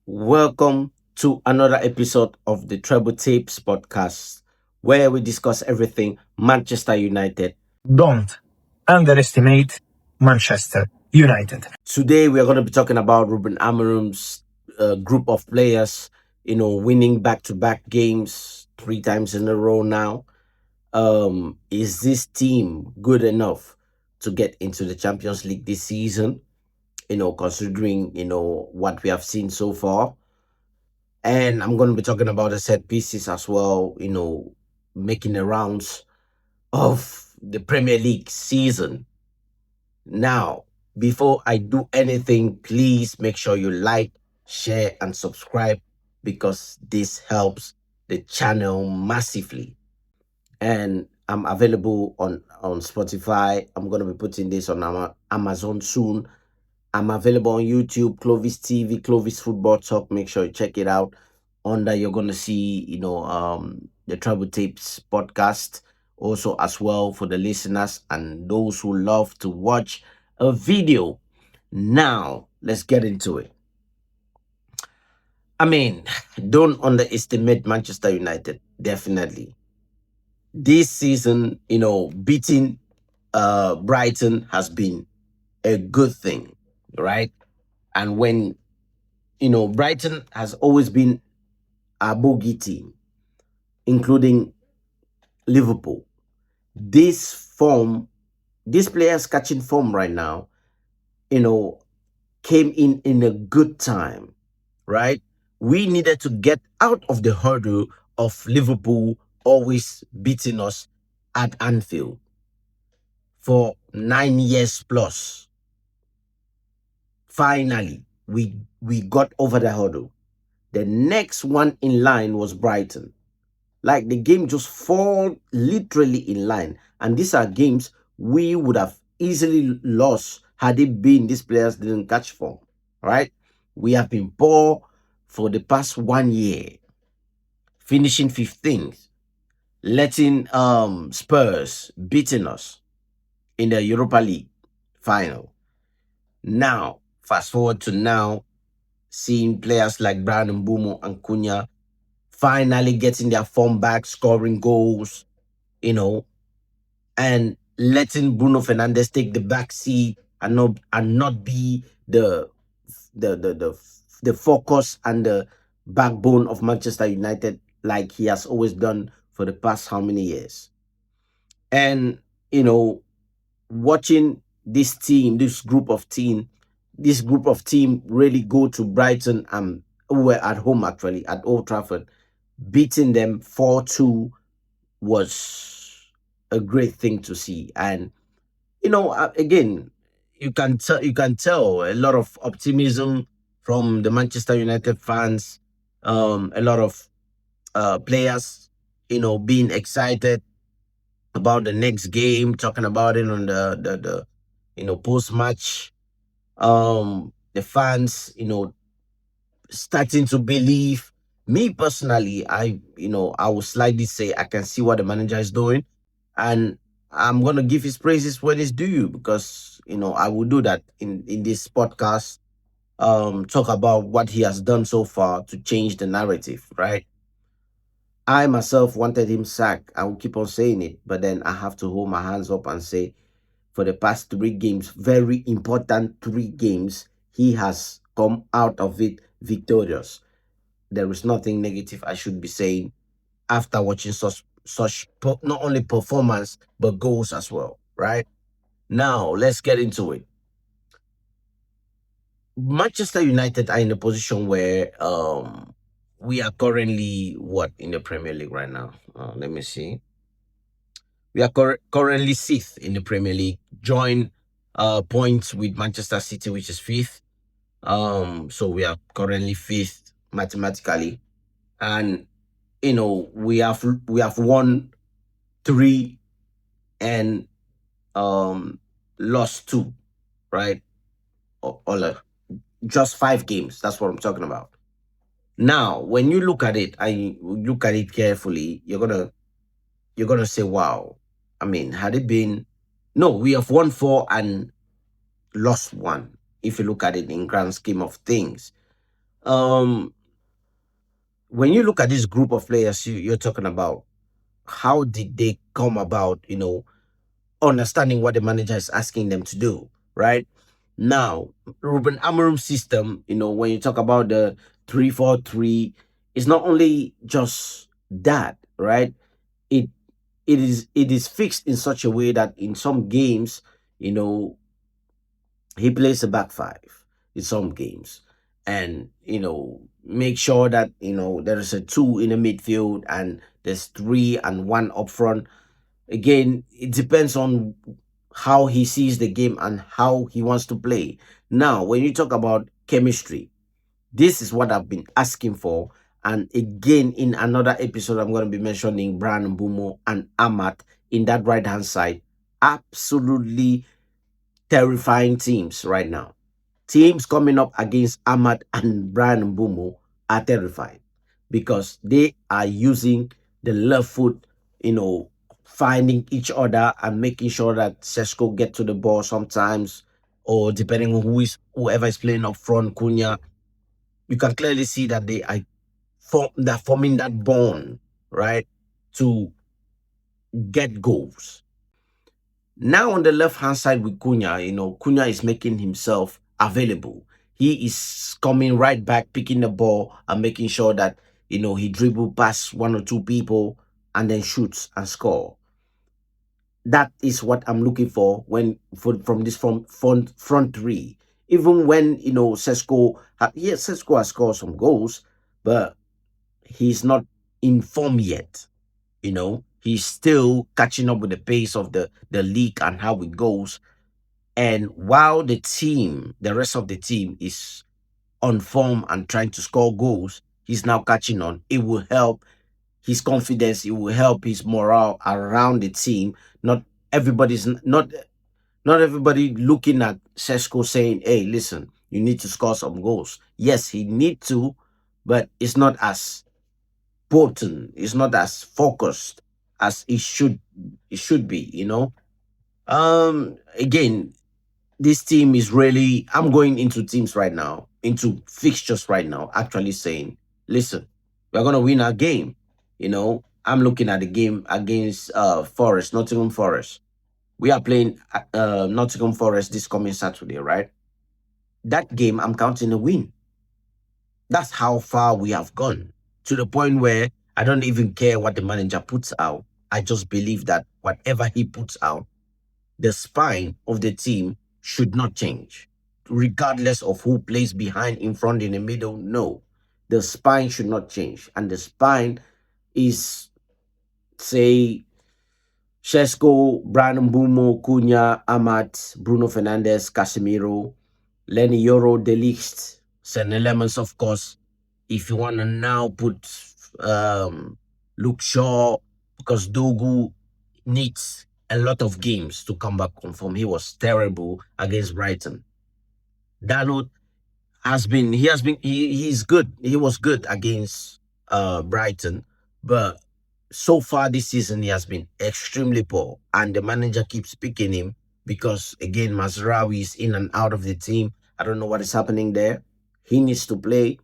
Welcome to another episode of the Treble Tapes podcast, where we discuss everything Manchester United. Don't underestimate Manchester United. Today, we are going to be talking about Ruben Amorim's group of players, winning back-to-back games 3 times in a row now. Is this team good enough to get into the Champions League this season? Considering, what we have seen so far. And I'm going to be talking about the set pieces as well, making the rounds of the Premier League season. Now, before I do anything, please make sure you like, share, and subscribe because this helps the channel massively. And I'm available on Spotify. I'm going to be putting this on Amazon soon. I'm available on YouTube, Clovis TV, Clovis Football Talk. Make sure you check it out. Under you're gonna see, the Travel Tapes podcast. Also, as well for the listeners and those who love to watch a video. Now, let's get into it. I mean, don't underestimate Manchester United. Definitely, this season, beating Brighton has been a good thing, right? And when Brighton has always been a bogey team, including Liverpool. This form, these players catching form right now, you know, came in a good time, right? We needed to get out of the hurdle of Liverpool always beating us at Anfield for 9 years plus. Finally, we got over the hurdle. The next one in line was Brighton. Like the game just fall literally in line. And these are games we would have easily lost had it been these players didn't catch form. Right? We have been poor for the past 1 year, finishing 15th, letting Spurs beating us in the Europa League final. Now, fast forward to now, seeing players like Brandon Mbumo and Cunha finally getting their form back, scoring goals, and letting Bruno Fernandes take the back seat and not be the focus and the backbone of Manchester United like he has always done for the past how many years. And watching this group of team really go to Brighton and who were at home actually at Old Trafford, beating them 4-2 was a great thing to see. And again, you can tell a lot of optimism from the Manchester United fans, a lot of players, being excited about the next game, talking about it on the post match. The fans, starting to believe. Me personally, I will slightly say I can see what the manager is doing, and I'm gonna give his praises when it's due because I will do that in this podcast. Talk about what he has done so far to change the narrative, right? I myself wanted him sacked. I will keep on saying it, but then I have to hold my hands up and say, for the past 3 games, very important 3 games, he has come out of it victorious. There is nothing negative I should be saying after watching not only performance but goals as well, right? Now let's get into it. Manchester United are in a position where we are currently what in the Premier League right now. Let me see. We are currently 6th in the Premier League, join points with Manchester City, which is 5th. So we are currently 5th mathematically, and we have won 3 and lost 2, right? Just 5 games. That's what I'm talking about. Now, when you look at it, I look at it carefully. You're gonna say, "Wow." I mean, had it been no, we have won 4 and lost 1. If you look at it in grand scheme of things, Um, when you look at this group of players you're talking about, how did they come about? Understanding what the manager is asking them to do, right? Now, Ruben Amorim's system, when you talk about the 3-4-3, it's not only just that, right? It it is fixed in such a way that in some games, you know, he plays a back five in some games, and make sure that there is a two in the midfield and there's three and one up front. Again, it depends on how he sees the game and how he wants to play. Now, when you talk about chemistry, this is what I've been asking for. And again, in another episode, I'm going to be mentioning Brian Mbumo and Amat in that right hand side. Absolutely terrifying teams right now. Teams coming up against Ahmad and Brian Mbumo are terrified because they are using the left foot, finding each other and making sure that Sesko get to the ball sometimes, or depending on whoever is playing up front, Cunha. You can clearly see that they're forming that bond, right, to get goals. Now on the left hand side with Cunha, Cunha is making himself available. He is coming right back, picking the ball and making sure that he dribble past one or two people and then shoots and score. That is what I'm looking for from this front three. Even when Sesko, yes, Sesko has scored some goals, but he's not in form yet. He's still catching up with the pace of the league and how it goes. And while the rest of the team is on form and trying to score goals, he's now catching on. It will help his confidence. It will help his morale around the team. Not everybody's not everybody looking at Sesko saying, "Hey, listen, you need to score some goals." Yes, he need to, but it's not as potent. It's not as focused as it should be. Again, this team is really, I'm going into teams right now, into fixtures right now, actually saying, listen, we're gonna win our game. I'm looking at the game against Forest, Nottingham Forest. We are playing Nottingham Forest this coming Saturday, right? That game I'm counting a win. That's how far we have gone, to the point where I don't even care what the manager puts out. I just believe that whatever he puts out, the spine of the team should not change, regardless of who plays behind, in front, in the middle. No, the spine should not change. And the spine is, say, Shesko, Brandon Bumo, Cunha, Amat, Bruno Fernandes, Casemiro, Lenny Yoro, Delicht, St. Elements, of course. If you want to now put Luke Shaw, because Dogu needs a lot of games to come back on form. He was terrible against Brighton. Dalot he's good. He was good against Brighton, but so far this season he has been extremely poor, and the manager keeps picking him because again Mazraoui is in and out of the team. I don't know what is happening there. He needs to play.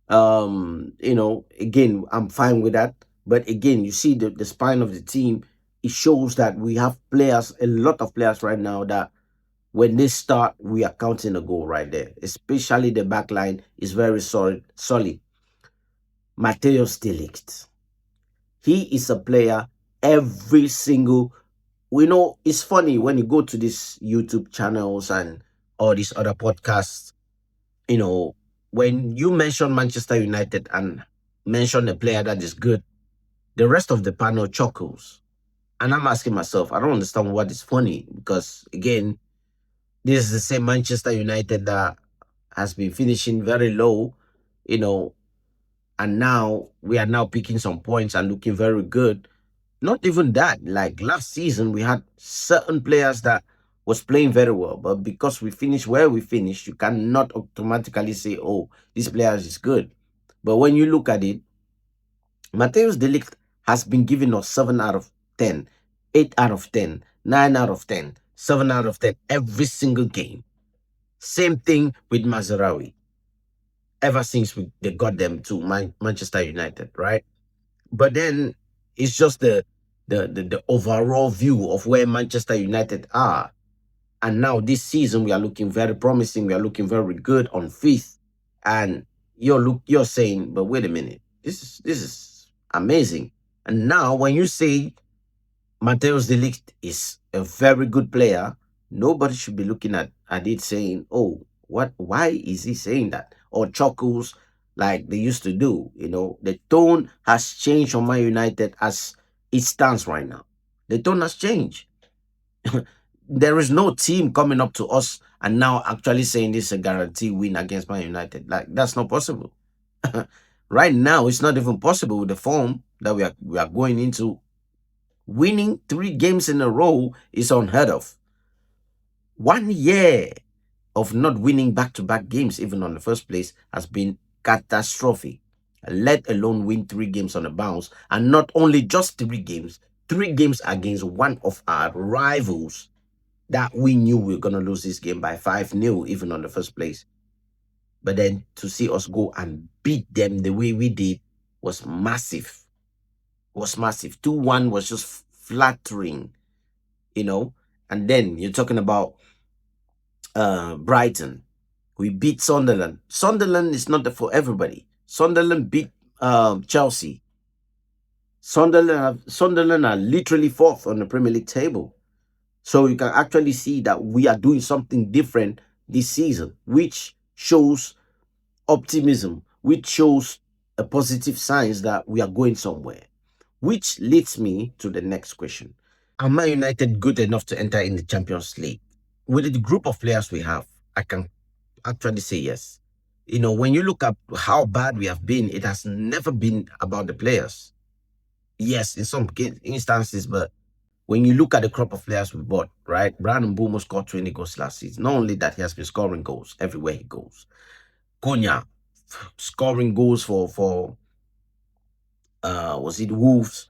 Again, I'm fine with that. But again, you see the spine of the team, it shows that we have players, a lot of players right now that when they start, we are counting a goal right there. Especially the back line is very solid. Mateus Delict. He is a player every single, it's funny when you go to these YouTube channels and all these other podcasts, you know, when you mention Manchester United and mention a player that is good, the rest of the panel chuckles. And I'm asking myself, I don't understand what is funny because, again, this is the same Manchester United that has been finishing very low, you know, and now we are now picking some points and looking very good. Not even that, like last season, we had certain players that was playing very well, but because we finished where we finished, you cannot automatically say, oh, this player is good. But when you look at it, Mateus Delict has been giving us 7 out of 10, 8 out of 10, 9 out of 10, 7 out of 10 every single game. Same thing with Mazarawi. ever since they got them to Manchester United, right? But then it's just the overall view of where Manchester United are. And now this season we are looking very promising. We are looking very good on fifth. And you're saying, but wait a minute, this is amazing. And now when you say Mateus de Ligt is a very good player, nobody should be looking at it saying, oh, why is he saying that? Or chuckles like they used to do. The tone has changed on Man United as it stands right now. The tone has changed. There is no team coming up to us and now actually saying this is a guarantee win against Man United. Like, that's not possible. Right now, it's not even possible with the form that we are going into. Winning 3 games in a row is unheard of. 1 year of not winning back-to-back games, even on the first place, has been catastrophic. Let alone win 3 games on a bounce, and not only just 3 games, 3 games against one of our rivals that we knew we were gonna lose this game by 5-0, even on the first place. But then to see us go and beat them the way we did was massive. Was massive. 2-1 was just flattering, you know. And then you're talking about Brighton. We beat Sunderland. Sunderland is not for everybody. Sunderland beat Chelsea. Sunderland are literally fourth on the Premier League table. So you can actually see that we are doing something different this season, which shows optimism, which shows a positive signs that we are going somewhere. Which leads me to the next question. Are Man United good enough to enter in the Champions League? With the group of players we have, I can actually say yes. When you look at how bad we have been, it has never been about the players. Yes, in some instances, but when you look at the crop of players we bought, right? Brandon Bomo scored 20 goals last season. Not only that, he has been scoring goals everywhere he goes. Cunha scoring goals for was it Wolves?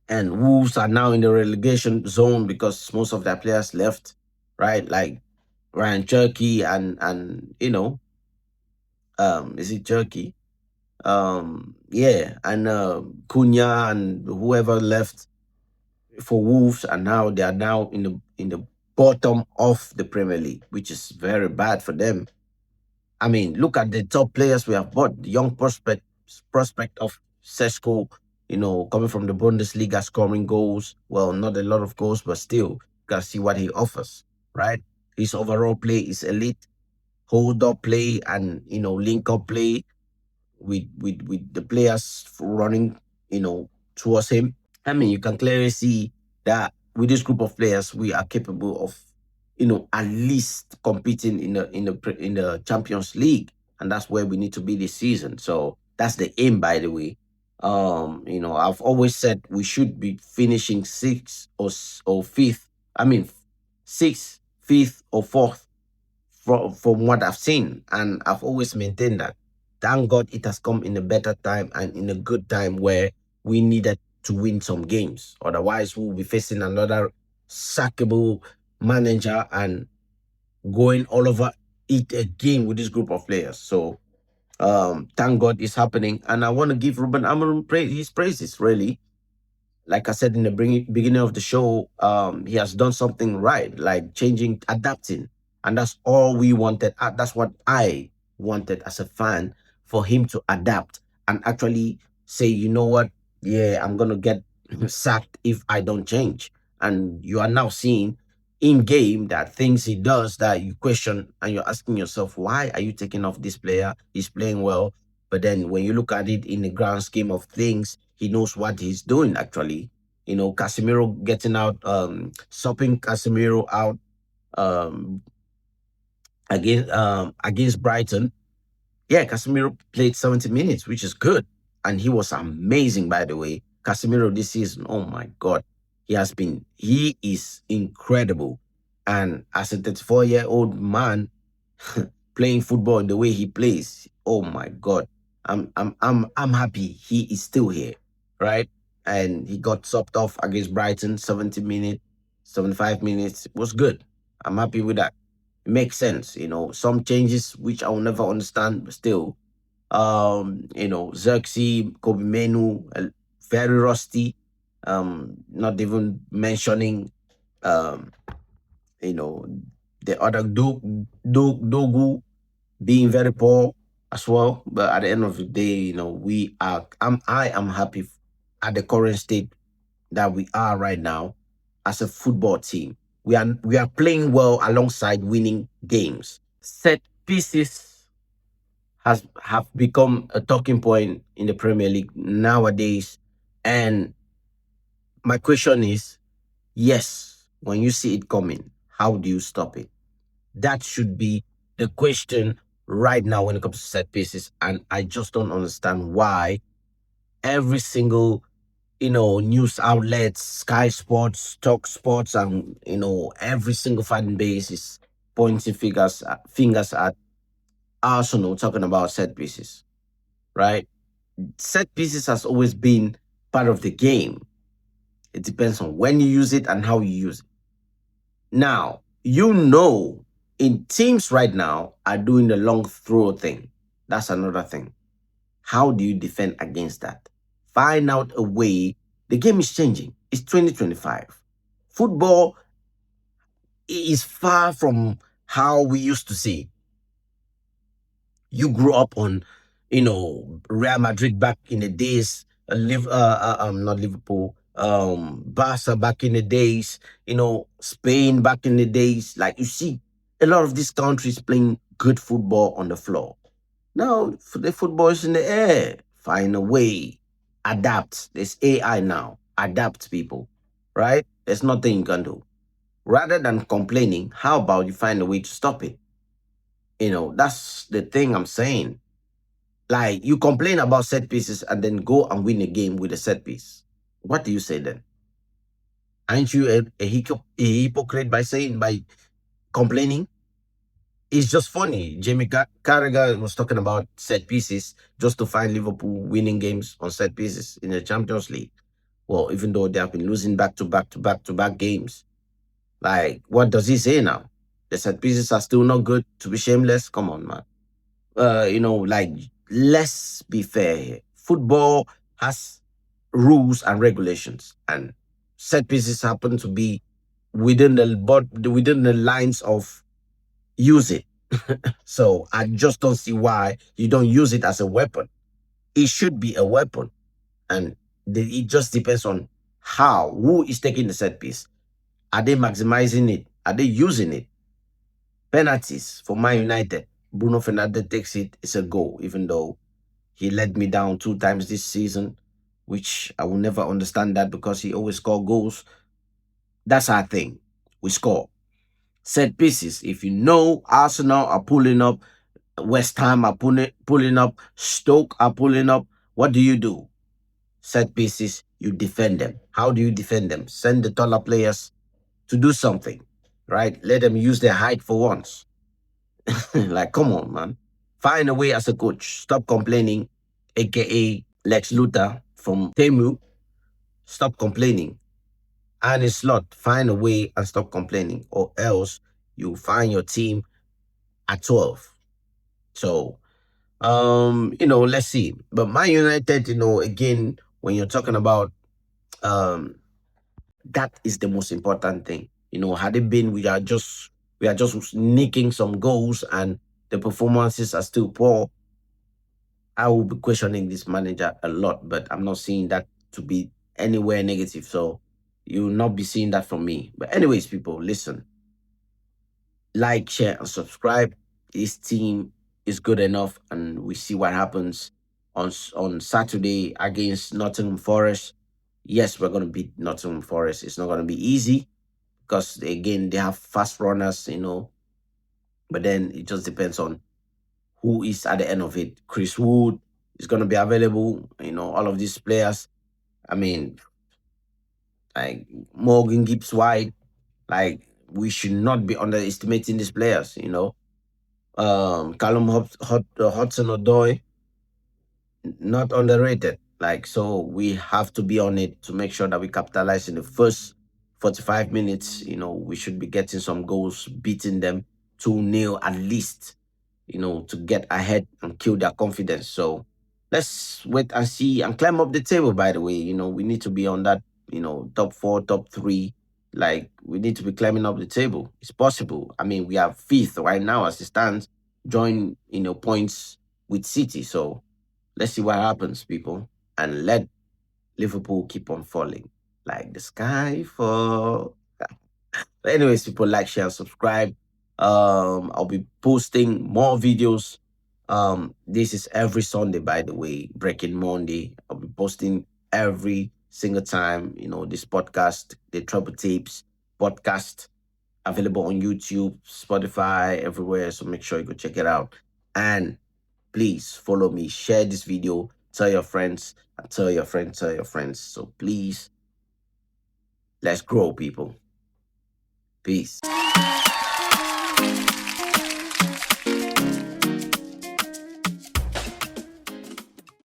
And Wolves are now in the relegation zone because most of their players left, right? Like Ryan Cherky and is it Cherky? Yeah, and Cunha and whoever left for Wolves, and now they are now in the bottom of the Premier League, which is very bad for them. I mean, look at the top players we have bought. The young prospect of Sesko, coming from the Bundesliga, scoring goals. Well, not a lot of goals, but still, you can see what he offers, right? His overall play is elite. Hold up play and link up play with the players running, towards him. I mean, you can clearly see that with this group of players, we are capable of, at least competing in the Champions League, and that's where we need to be this season. So that's the aim, by the way. I've always said we should be finishing sixth or fifth. I mean, sixth, fifth, or fourth from what I've seen, and I've always maintained that. Thank God it has come in a better time and in a good time where we needed to win some games. Otherwise, we'll be facing another sackable manager and going all over it again with this group of players. So thank God it's happening. And I want to give Ruben Amorim his praises, really. Like I said in the beginning of the show, he has done something right, like changing, adapting, and that's all we wanted. That's what I wanted as a fan, for him to adapt and actually say, you know what, yeah, I'm gonna get sacked if I don't change. And you are now seeing in game that things he does that you question, and you're asking yourself, why are you taking off this player? He's playing well. But then when you look at it in the grand scheme of things, he knows what he's doing actually. Casemiro getting out, stopping Casemiro out um against Brighton. Yeah, Casemiro played 70 minutes, which is good. And he was amazing, by the way. Casemiro this season, oh my God. He is incredible. And as a 34-year-old man, playing football in the way he plays, oh my God. I'm happy he is still here, right? And he got subbed off against Brighton, 70 minutes, 75 minutes. It was good. I'm happy with that. It makes sense, some changes which I will never understand, but still, Xerxes, Kobe Menu, very rusty. Not even mentioning, um, you know, the other Dogu being very poor as well. But at the end of the day, I am happy at the current state that we are right now as a football team. We are playing well alongside winning games. Set pieces has have become a talking point in the Premier League nowadays. And my question is, yes, when you see it coming, how do you stop it? That should be the question right now when it comes to set pieces. And I just don't understand why every single news outlets, Sky Sports, Talk Sports, and every single fan base is pointing fingers at Arsenal talking about set pieces, right? Set pieces has always been part of the game. It depends on when you use it and how you use it. Now, in teams right now are doing the long throw thing. That's another thing. How do you defend against that? Find out a way. The game is changing. It's 2025. Football is far from how we used to see. You grew up on, Real Madrid back in the days, not Liverpool, Barca back in the days, Spain back in the days. Like you see, a lot of these countries playing good football on the floor. Now, the football is in the air. Find a way. Adapt. There's AI now. Adapt, people. Right? There's nothing you can do. Rather than complaining, how about you find a way to stop it? That's the thing I'm saying. Like, you complain about set pieces and then go and win a game with a set piece. What do you say then? Aren't you a hypocrite by complaining? It's just funny. Jamie Carragher was talking about set pieces just to find Liverpool winning games on set pieces in the Champions League. Well, even though they have been losing back to back to back to back games, like, what does he say now? The set pieces are still not good, to be shameless. Come on, man. Like, let's be fair here. Football has rules and regulations, and set pieces happen to be within the lines of use it. So I just don't see why you don't use it as a weapon. It should be a weapon, and it just depends on who is taking the set piece. Are they maximizing it? Are they using it? Penalties for Man United. Bruno Fernandes takes it. It's a goal, even though he let me down 2 times this season, which I will never understand that because he always score goals. That's our thing. We score. Set pieces. If you know Arsenal are pulling up, West Ham are pulling up, Stoke are pulling up, what do you do? Set pieces, you defend them. How do you defend them? Send the taller players to do something, right? Let them use their height for once. Like, come on, man. Find a way as a coach. Stop complaining, aka Lex Luthor from Temu. Stop complaining. And it's Slot, find a way and stop complaining, or else you find your team at 12. So, let's see. But Man United, again, when you're talking about um that is the most important thing. Had it been we are just nicking some goals and the performances are still poor, I will be questioning this manager a lot, but I'm not seeing that to be anywhere negative. So you will not be seeing that from me. But anyways, people, listen, like, share, and subscribe. This team is good enough, and we see what happens on Saturday against Nottingham Forest. Yes, we're gonna beat Nottingham Forest. It's not gonna be easy because again they have fast runners, but then it just depends on who is at the end of it. Chris Wood is going to be available. All of these players. I mean, like Morgan Gibbs White. Like, we should not be underestimating these players. Callum Hudson Odoi, not underrated. Like, so we have to be on it to make sure that we capitalize in the first 45 minutes. We should be getting some goals, beating them 2-0 at least. to get ahead and kill their confidence. So let's wait and see and climb up the table. By the way, we need to be on that, top four, top three. Like we need to be climbing up the table. It's possible. I mean, we are fifth right now as it stands, join points with City. So let's see what happens, people, and let Liverpool keep on falling like the sky fall. But anyways, people, like, share, and subscribe. I'll be posting more videos. This is every Sunday, by the way, Breaking Monday. I'll be posting every single time. This podcast, the Treble Tapes podcast, available on YouTube, Spotify, everywhere. So make sure you go check it out. And please follow me, share this video, tell your friends, and tell your friends, tell your friends. So please, let's grow, people. Peace.